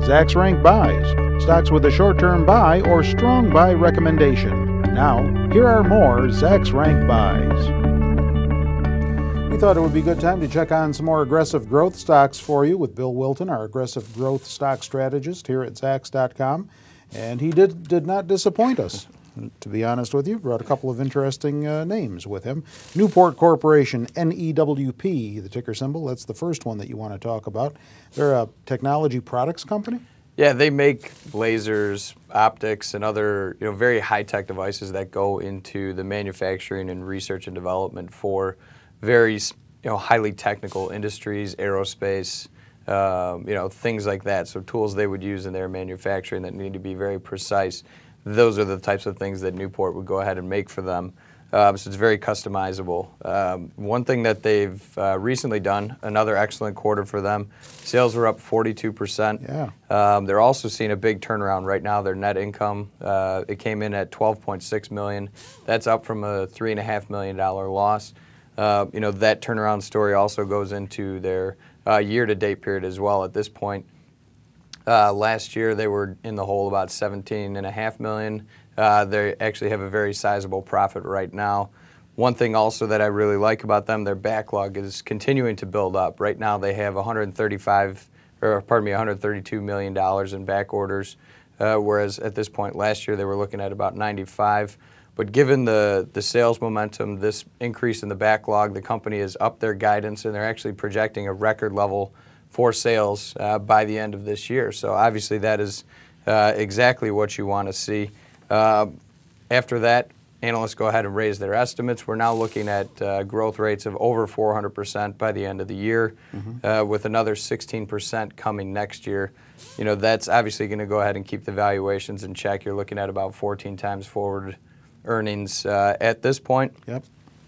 Zach's Rank Buys, stocks with a short-term buy or strong buy recommendation. Now, here are more Zach's Rank Buys. We thought it would be a good time to check on some more aggressive growth stocks for you with Bill Wilton, our aggressive growth stock strategist here at Zacks.com. And he did not disappoint us, to be honest with you. Brought a couple of interesting names with him. Newport Corporation, NEWP, the ticker symbol. That's the first one that you want to talk about. They're a technology products company. Yeah, they make lasers, optics, and other very high-tech devices that go into the manufacturing and research and development for very highly technical industries, aerospace, things like that. So tools they would use in their manufacturing that need to be very precise. Those are the types of things that Newport would go ahead and make for them. So it's very customizable. One thing that they've recently done, another excellent quarter for them, sales were up 42%. Yeah. They're also seeing a big turnaround right now. Their net income, it came in at $12.6 million. That's up from a $3.5 million loss. That turnaround story also goes into their year-to-date period as well at this point. Last year they were in the hole about $17.5 million. They actually have a very sizable profit right now. One thing also that I really like about them, their backlog is continuing to build up. Right now they have $132 million in back orders, whereas at this point last year they were looking at about 95. But given the sales momentum, this increase in the backlog, the company has upped their guidance, and they're actually projecting a record level for sales by the end of this year. So obviously that is exactly what you want to see. After that, analysts go ahead and raise their estimates. We're now looking at growth rates of over 400% by the end of the year, with another 16% coming next year. That's obviously going to go ahead and keep the valuations in check. You're looking at about 14 times forward earnings at this point. Yep.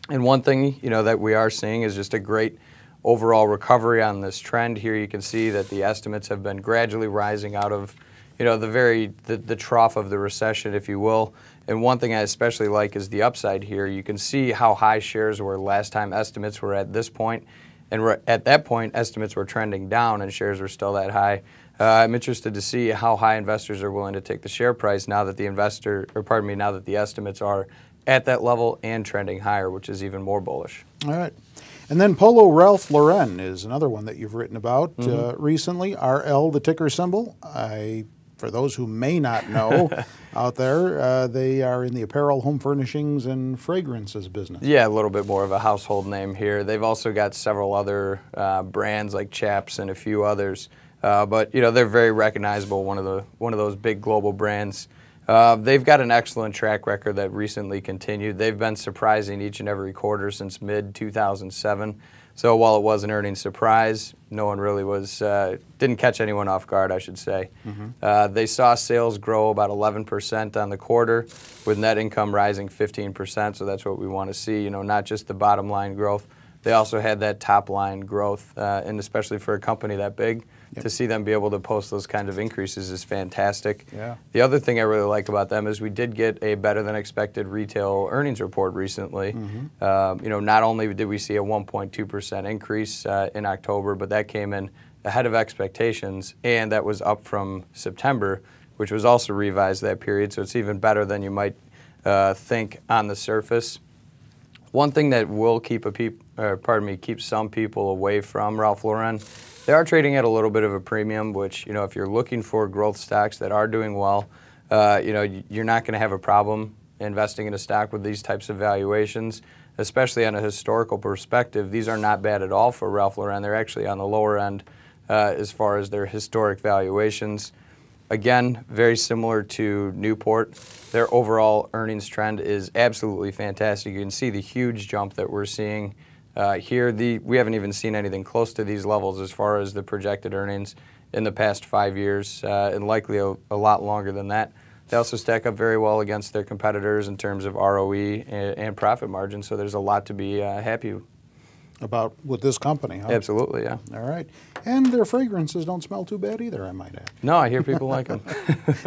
And one thing that we are seeing is just a great overall recovery on this trend. Here you can see that the estimates have been gradually rising out of the trough of the recession, if you will. And one thing I especially like is the upside here. You can see how high shares were last time estimates were at this point, and at that point estimates were trending down and shares were still that high. I'm interested to see how high investors are willing to take the share price now that now that the estimates are at that level and trending higher, which is even more bullish. All right. And then Polo Ralph Lauren is another one that you've written about recently. RL, the ticker symbol. For those who may not know out there, they are in the apparel, home furnishings, and fragrances business. Yeah, a little bit more of a household name here. They've also got several other brands like Chaps and a few others. But they're very recognizable, one of those big global brands. They've got an excellent track record that recently continued. They've been surprising each and every quarter since mid-2007. So while it was an earnings surprise, no one really didn't catch anyone off guard, I should say. They saw sales grow about 11% on the quarter, with net income rising 15%. So that's what we want to see, not just the bottom line growth. They also had that top line growth, and especially for a company that big, to see them be able to post those kind of increases is fantastic. Yeah. The other thing I really like about them is we did get a better than expected retail earnings report recently. Not only did we see a 1.2% increase in October, but that came in ahead of expectations, and that was up from September, which was also revised that period. So it's even better than you might think on the surface. One thing that will keep some people away from Ralph Lauren, they are trading at a little bit of a premium, which, if you're looking for growth stocks that are doing well, you're not going to have a problem investing in a stock with these types of valuations, especially on a historical perspective. These are not bad at all for Ralph Lauren. They're actually on the lower end as far as their historic valuations. Again, very similar to Newport. Their overall earnings trend is absolutely fantastic. You can see the huge jump that we're seeing here. We haven't even seen anything close to these levels as far as the projected earnings in the past 5 years, and likely a lot longer than that. They also stack up very well against their competitors in terms of ROE and profit margin, so there's a lot to be happy about with this company, huh? Absolutely, yeah. All right. And their fragrances don't smell too bad either, I might add. No, I hear people like them.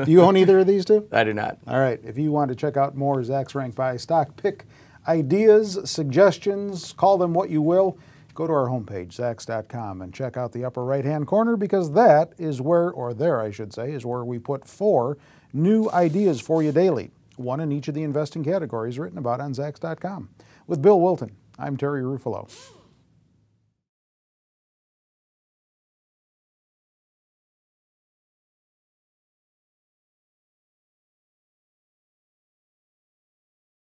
Do you own either of these two? I do not. All right. If you want to check out more Zach's Rank Buy stock pick ideas, suggestions, call them what you will, go to our homepage, Zacks.com, and check out the upper right-hand corner, because that is where, or there I should say, is where we put 4 new ideas for you daily, one in each of the investing categories written about on Zacks.com. With Bill Wilton, I'm Terry Ruffalo.